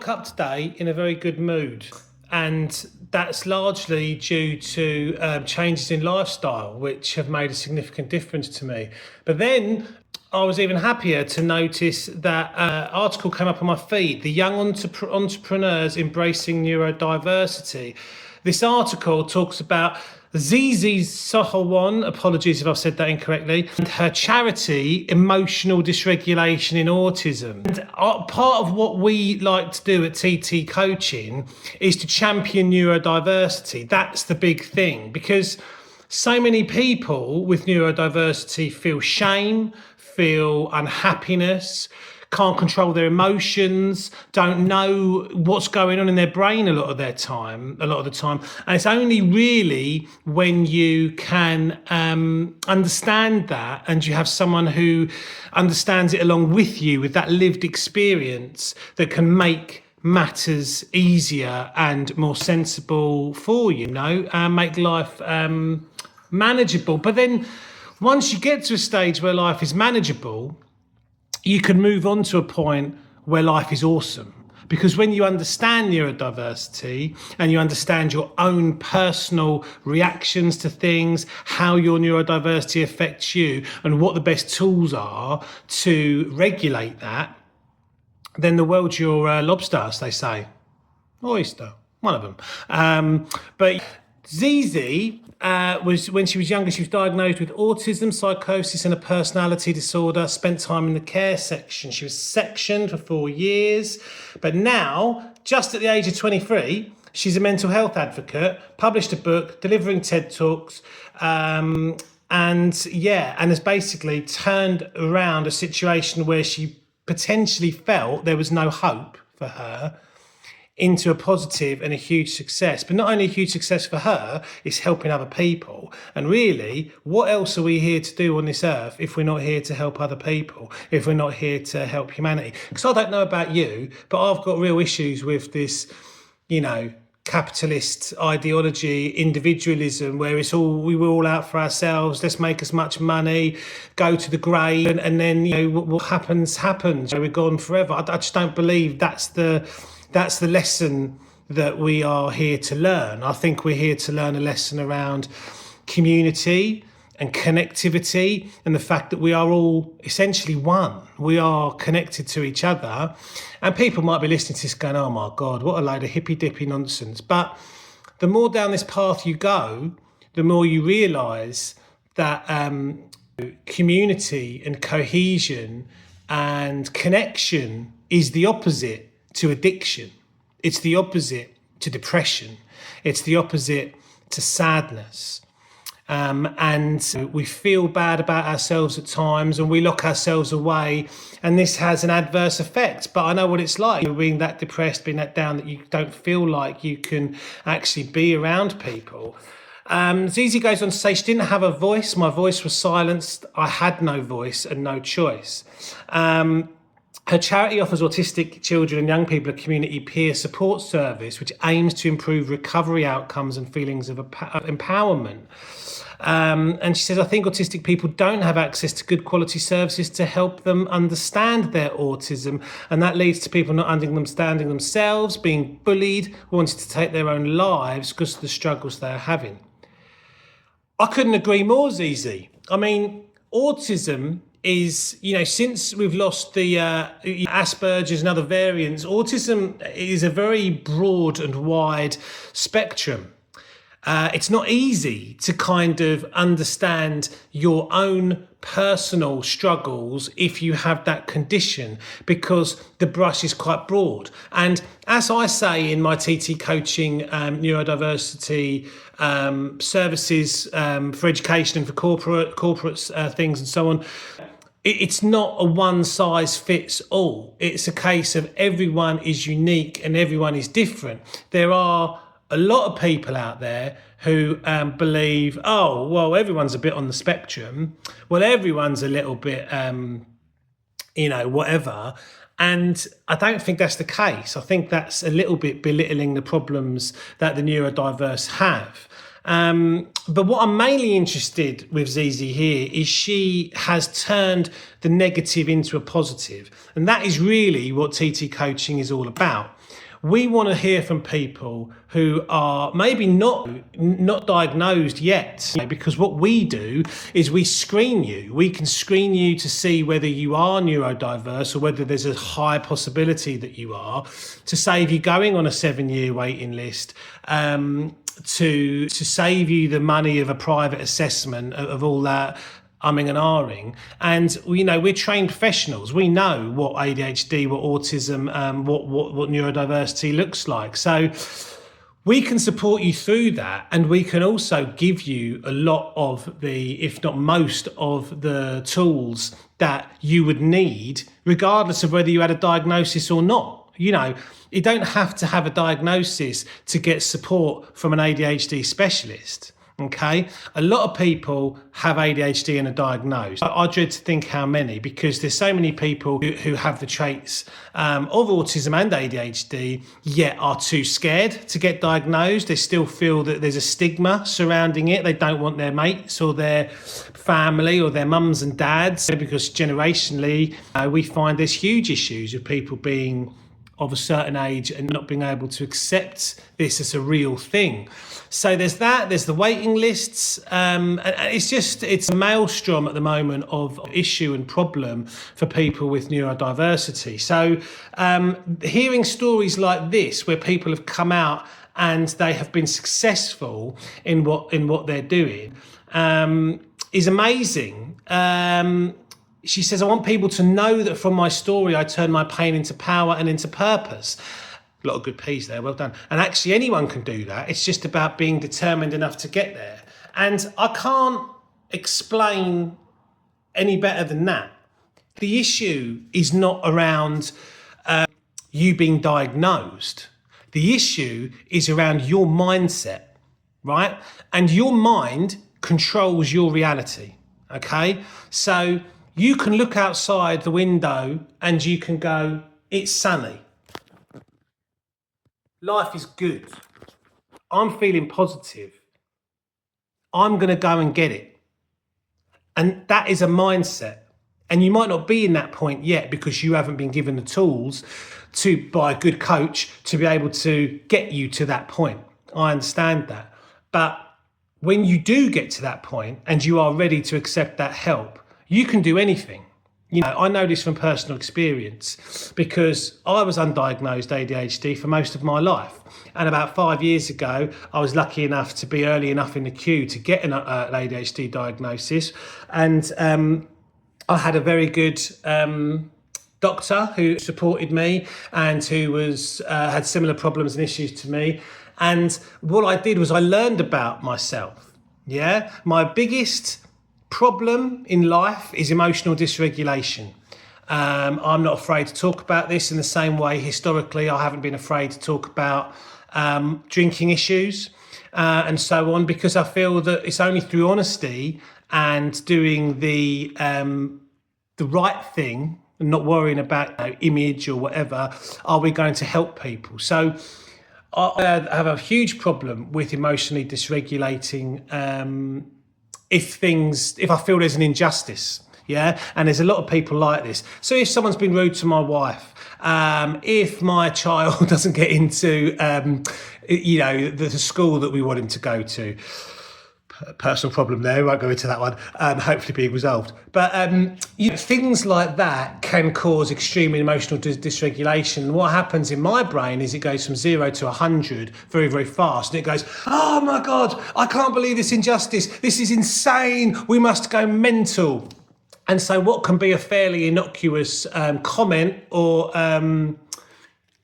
woke up today in a very good mood, and that's largely due to changes in lifestyle, which have made a significant difference to me. But then I was even happier to notice that article came up on my feed, the young entrepreneurs embracing neurodiversity. This article talks about Ze Ze Sohawon, apologies if I've said that incorrectly, and her charity, Emotional Dysregulation in Autism. And part of what we like to do at TT Coaching is to champion neurodiversity. That's the big thing, because so many people with neurodiversity feel shame, feel unhappiness, can't control their emotions, don't know what's going on in their brain a lot of the time. And it's only really when you can understand that, and you have someone who understands it along with you with that lived experience, that can make matters easier and more sensible for you, make life manageable. But then once you get to a stage where life is manageable, you can move on to a point where life is awesome. Because when you understand neurodiversity and you understand your own personal reactions to things, how your neurodiversity affects you, and what the best tools are to regulate that, then the world's your lobster, as they say. Oyster, one of them. But Ze Ze was, when she was younger, she was diagnosed with autism, psychosis and a personality disorder, spent time in the care section. She was sectioned for 4 years. But now, just at the age of 23, she's a mental health advocate, published a book, delivering TED Talks, and has basically turned around a situation where she potentially felt there was no hope for her into a positive and a huge success. But not only a huge success for her, it's helping other people. And really, what else are we here to do on this earth if we're not here to help other people, if we're not here to help humanity? Because I don't know about you, but I've got real issues with this, capitalist ideology, individualism, where we're all out for ourselves, let's make as much money, go to the grave, and then what happens. We're gone forever. I just don't believe that's the lesson that we are here to learn. I think we're here to learn a lesson around community and connectivity, and the fact that we are all essentially one. We are connected to each other. And people might be listening to this going, oh my God, what a load of hippy-dippy nonsense. But the more down this path you go, the more you realise that community and cohesion and connection is the opposite to addiction. It's the opposite to depression. It's the opposite to sadness. And we feel bad about ourselves at times, and we lock ourselves away, and this has an adverse effect. But I know what it's like, being that depressed, being that down, that you don't feel like you can actually be around people. Ze Ze goes on to say, she didn't have a voice. My voice was silenced. I had no voice and no choice. Her charity offers autistic children and young people a community peer support service, which aims to improve recovery outcomes and feelings of empowerment. And she says, I think autistic people don't have access to good quality services to help them understand their autism. And that leads to people not understanding themselves, being bullied, wanting to take their own lives because of the struggles they're having. I couldn't agree more, Ze Ze. I mean, autism is, since we've lost the Asperger's and other variants, autism is a very broad and wide spectrum. It's not easy to kind of understand your own personal struggles if you have that condition, because the brush is quite broad. And as I say in my TT coaching, neurodiversity services for education and for corporate things and so on, it's not a one size fits all. It's a case of everyone is unique and everyone is different. There are a lot of people out there who believe, oh, well, everyone's a bit on the spectrum. Well, everyone's a little bit, whatever. And I don't think that's the case. I think that's a little bit belittling the problems that the neurodiverse have. But what I'm mainly interested with Ze Ze here is she has turned the negative into a positive. And that is really what TT coaching is all about. we want to hear from people who are maybe not diagnosed yet, because what we do is we screen you. We can screen you to see whether you are neurodiverse or whether there's a high possibility that you are, to save you going on a 7-year waiting list, to save you the money of a private assessment of all that umming and ahhing. And we're trained professionals. We know what ADHD, what autism, what neurodiversity looks like. So we can support you through that, and we can also give you a lot of the, if not most of the tools that you would need, regardless of whether you had a diagnosis or not. You don't have to have a diagnosis to get support from an ADHD specialist. Okay, a lot of people have ADHD and are diagnosed. I dread to think how many, because there's so many people who have the traits of autism and ADHD, yet are too scared to get diagnosed. They still feel that there's a stigma surrounding it. They don't want their mates or their family or their mums and dads, because generationally we find there's huge issues with people being of a certain age and not being able to accept this as a real thing. So there's that, there's the waiting lists, and it's a maelstrom at the moment of issue and problem for people with neurodiversity. So hearing stories like this, where people have come out and they have been successful in what they're doing, is amazing. She says, I want people to know that from my story, I turn my pain into power and into purpose. A lot of good P's there, well done. And actually anyone can do that. It's just about being determined enough to get there. And I can't explain any better than that. The issue is not around you being diagnosed. The issue is around your mindset, right? And your mind controls your reality, okay? So you can look outside the window and you can go, it's sunny. Life is good. I'm feeling positive. I'm going to go and get it. And that is a mindset. And you might not be in that point yet because you haven't been given the tools by a good coach to be able to get you to that point. I understand that. But when you do get to that point and you are ready to accept that help, you can do anything. I know this from personal experience, because I was undiagnosed ADHD for most of my life. And about 5 years ago, I was lucky enough to be early enough in the queue to get an ADHD diagnosis. And I had a very good doctor who supported me and who had similar problems and issues to me. And what I did was I learned about myself. Yeah, my biggest problem in life is emotional dysregulation. I'm not afraid to talk about this in the same way historically I haven't been afraid to talk about drinking issues and so on, because I feel that it's only through honesty and doing the right thing and not worrying about image or whatever are we going to help people. So I have a huge problem with emotionally dysregulating if I feel there's an injustice, yeah? And there's a lot of people like this. So if someone's been rude to my wife, if my child doesn't get into, the school that we want him to go to, personal problem there, won't go into that one, hopefully being resolved. But things like that can cause extreme emotional dysregulation. What happens in my brain is it goes from 0 to 100 very, very fast. And it goes, oh my God, I can't believe this injustice. This is insane. We must go mental. And so what can be a fairly innocuous comment or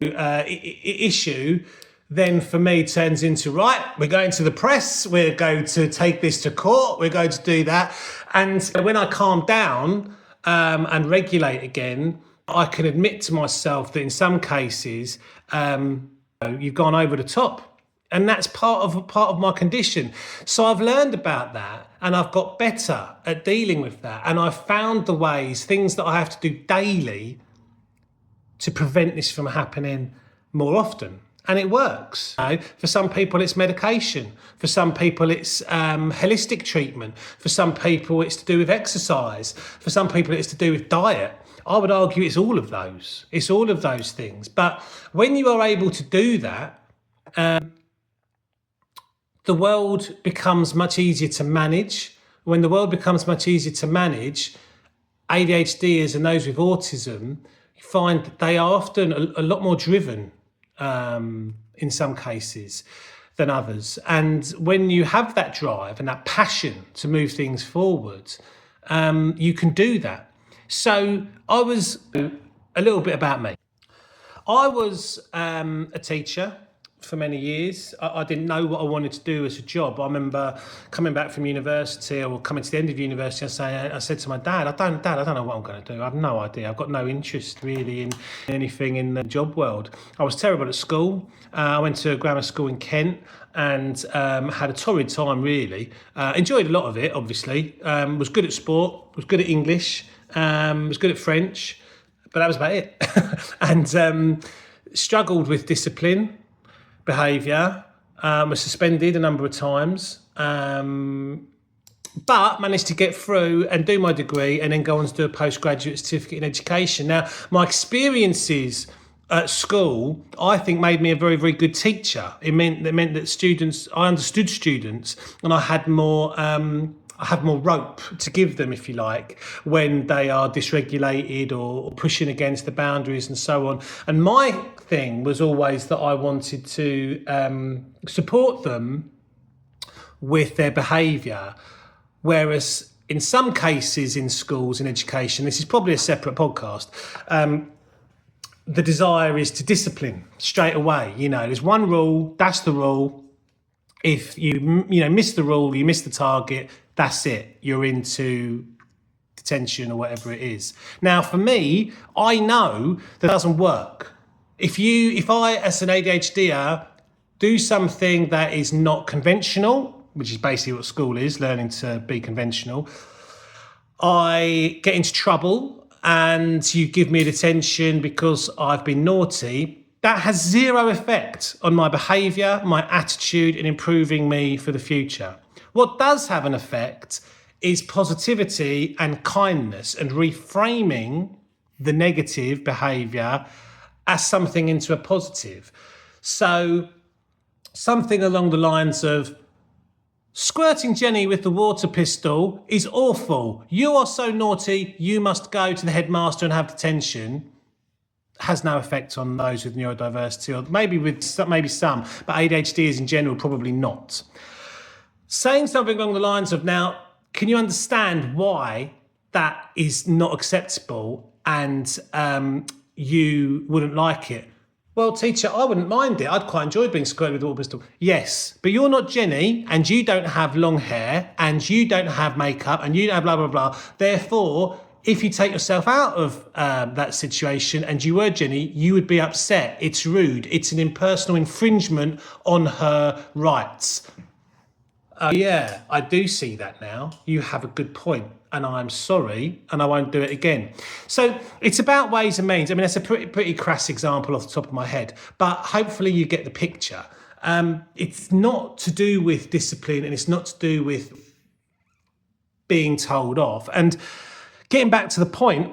issue then for me turns into, right, we're going to the press, we're going to take this to court, we're going to do that. And when I calm down and regulate again, I can admit to myself that in some cases, you've gone over the top. And that's part of my condition. So I've learned about that and I've got better at dealing with that. And I've found the ways, things that I have to do daily to prevent this from happening more often. And it works. For some people, it's medication. For some people, it's holistic treatment. For some people, it's to do with exercise. For some people, it's to do with diet. I would argue it's all of those. It's all of those things. But when you are able to do that, the world becomes much easier to manage. When the world becomes much easier to manage, ADHDers and those with autism, you find that they are often a lot more driven in some cases than others. And when you have that drive and that passion to move things forward, you can do that. So a little bit about me. I was a teacher for many years. I didn't know what I wanted to do as a job. I remember coming back from university or coming to the end of university, I said to my dad, Dad, I don't know what I'm going to do. I have no idea. I've got no interest really in anything in the job world. I was terrible at school. I went to a grammar school in Kent and had a torrid time really. Enjoyed a lot of it, obviously. Was good at sport, was good at English, was good at French, but that was about it. And struggled with discipline, behaviour, was suspended a number of times, but managed to get through and do my degree and then go on to do a postgraduate certificate in education. Now, my experiences at school, I think, made me a very, very good teacher. It meant that I understood students, and I had more rope to give them, if you like, when they are dysregulated or pushing against the boundaries and so on. And my thing was always that I wanted to support them with their behaviour, whereas in some cases in schools, in education, this is probably a separate podcast, the desire is to discipline straight away. There's one rule, that's the rule. If you miss the rule, you miss the target, that's it. You're into detention or whatever it is. Now, for me, I know that doesn't work. If I, as an ADHDer, do something that is not conventional, which is basically what school is, learning to be conventional, I get into trouble and you give me a detention because I've been naughty, that has zero effect on my behaviour, my attitude, and improving me for the future. What does have an effect is positivity and kindness and reframing the negative behaviour as something into a positive. So something along the lines of, squirting Jenny with the water pistol is awful. You are so naughty, you must go to the headmaster and have detention. Has no effect on those with neurodiversity, or maybe some, but ADHDers in general, probably not. Saying something along the lines of, now, can you understand why that is not acceptable and you wouldn't like it? Well, teacher, I wouldn't mind it. I'd quite enjoy being squirted with a water pistol. Yes, but you're not Jenny, and you don't have long hair, and you don't have makeup, and you don't have blah, blah, blah. Therefore, if you take yourself out of that situation and you were Jenny, you would be upset. It's rude. It's an impersonal infringement on her rights. Yeah, I do see that now. You have a good point, and I'm sorry, and I won't do it again. So it's about ways and means. I mean, that's a pretty crass example off the top of my head, but hopefully you get the picture. It's not to do with discipline, and it's not to do with being told off. And getting back to the point,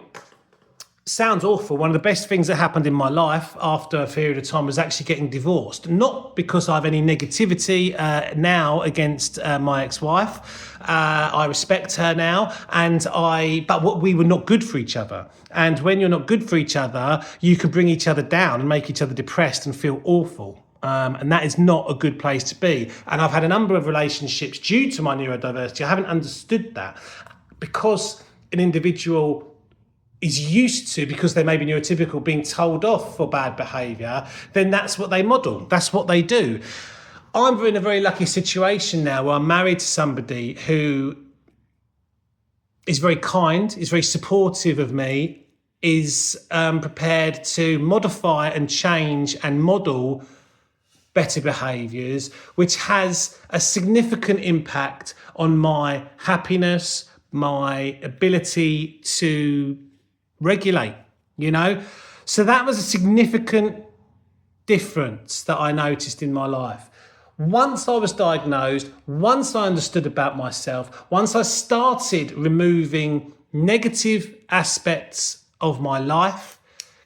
sounds awful. One of the best things that happened in my life after a period of time was actually getting divorced. Not because I have any negativity now against my ex-wife. I respect her now, but we were not good for each other. And when you're not good for each other, you can bring each other down and make each other depressed and feel awful. And that is not a good place to be. And I've had a number of relationships due to my neurodiversity. I haven't understood that, because an individual is used to, because they may be neurotypical, being told off for bad behaviour, then that's what they model. That's what they do. I'm in a very lucky situation now where I'm married to somebody who is very kind, is very supportive of me, is prepared to modify and change and model better behaviours, which has a significant impact on my happiness, my ability to regulate, So that was a significant difference that I noticed in my life. Once I was diagnosed, once I understood about myself, once I started removing negative aspects of my life,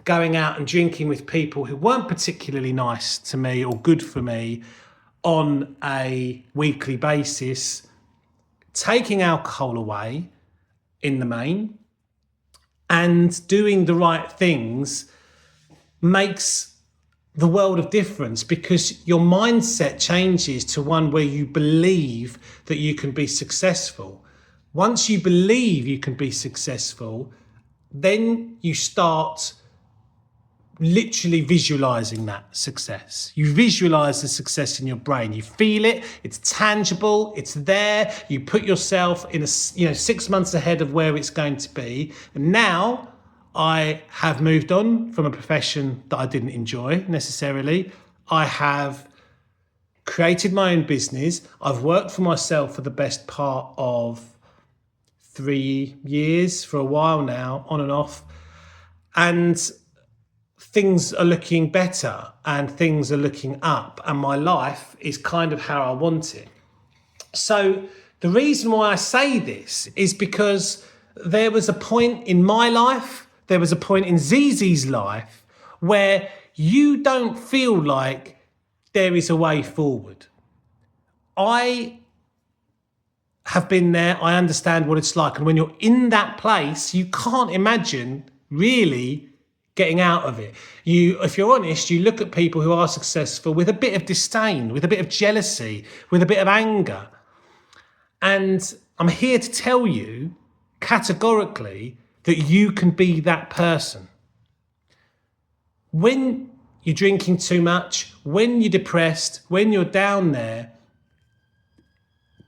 going out and drinking with people who weren't particularly nice to me or good for me on a weekly basis, taking alcohol away in the main and doing the right things makes the world of difference, because your mindset changes to one where you believe that you can be successful. Once you believe you can be successful, then you start literally visualizing that success. You visualize the success in your brain. You feel it. It's tangible. It's there. You put yourself in 6 months ahead of where it's going to be. And now I have moved on from a profession that I didn't enjoy necessarily. I have created my own business. I've worked for myself for the best part of 3 years, for a while now, on and off. And things are looking better and things are looking up, and my life is kind of how I want it. So the reason why I say this is because there was a point in my life, there was a point in Ze Ze's life where you don't feel like there is a way forward. I have been there. I understand what it's like. And when you're in that place, you can't imagine really getting out of it. If you're honest, you look at people who are successful with a bit of disdain, with a bit of jealousy, with a bit of anger. And I'm here to tell you categorically that you can be that person. When you're drinking too much, when you're depressed, when you're down there,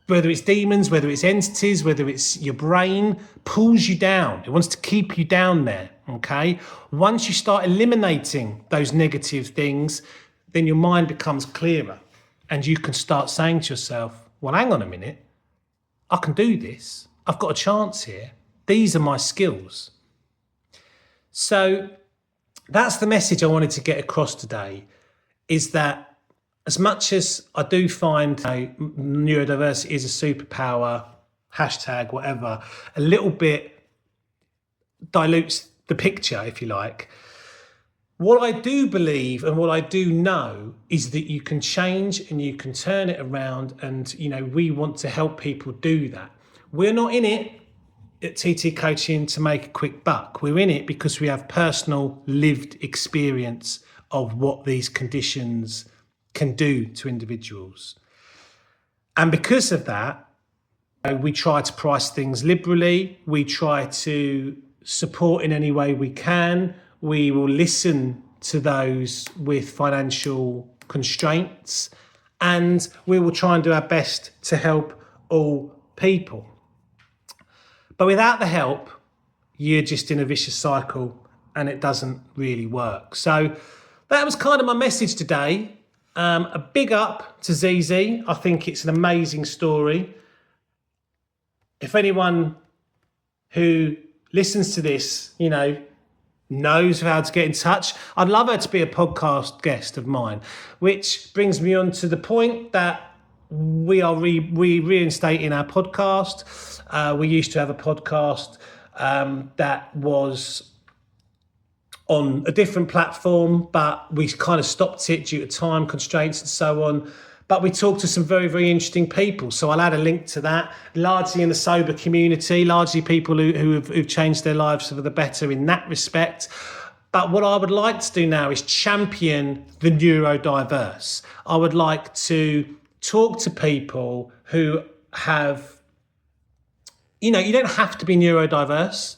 whether it's demons, whether it's entities, whether it's your brain, pulls you down. It wants to keep you down there, okay? Once you start eliminating those negative things, then your mind becomes clearer and you can start saying to yourself, well, hang on a minute, I can do this. I've got a chance here. These are my skills. So that's the message I wanted to get across today, is that as much as I do find neurodiversity is a superpower, hashtag whatever, a little bit dilutes the picture, if you like. What I do believe and what I do know is that you can change and you can turn it around, and we want to help people do that. We're not in it at TT Coaching to make a quick buck. We're in it because we have personal lived experience of what these conditions can do to individuals. And because of that, we try to price things liberally. We try to support in any way we can. We will listen to those with financial constraints, and we will try and do our best to help all people. But without the help, you're just in a vicious cycle and it doesn't really work. So that was kind of my message today. A big up to Ze Ze. I think it's an amazing story. If anyone who listens to this, knows how to get in touch, I'd love her to be a podcast guest of mine, which brings me on to the point that we are reinstating our podcast. We used to have a podcast that was on a different platform, but we kind of stopped it due to time constraints and so on. But we talked to some very, very interesting people. So I'll add a link to that, largely in the sober community, largely people who've changed their lives for the better in that respect. But what I would like to do now is champion the neurodiverse. I would like to talk to people who have, you don't have to be neurodiverse,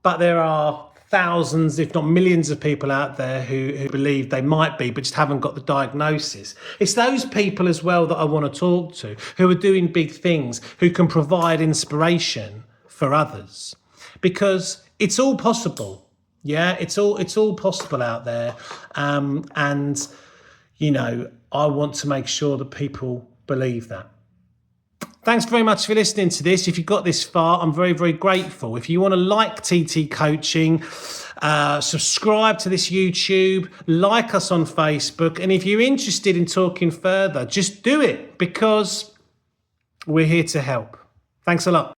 but there are thousands, if not millions of people out there who believe they might be, but just haven't got the diagnosis. It's those people as well that I want to talk to, who are doing big things, who can provide inspiration for others, because it's all possible. Yeah, it's all possible out there. And, I want to make sure that people believe that. Thanks very much for listening to this. If you got this far, I'm very, very grateful. If you want to like TT Coaching, subscribe to this YouTube, like us on Facebook. And if you're interested in talking further, just do it, because we're here to help. Thanks a lot.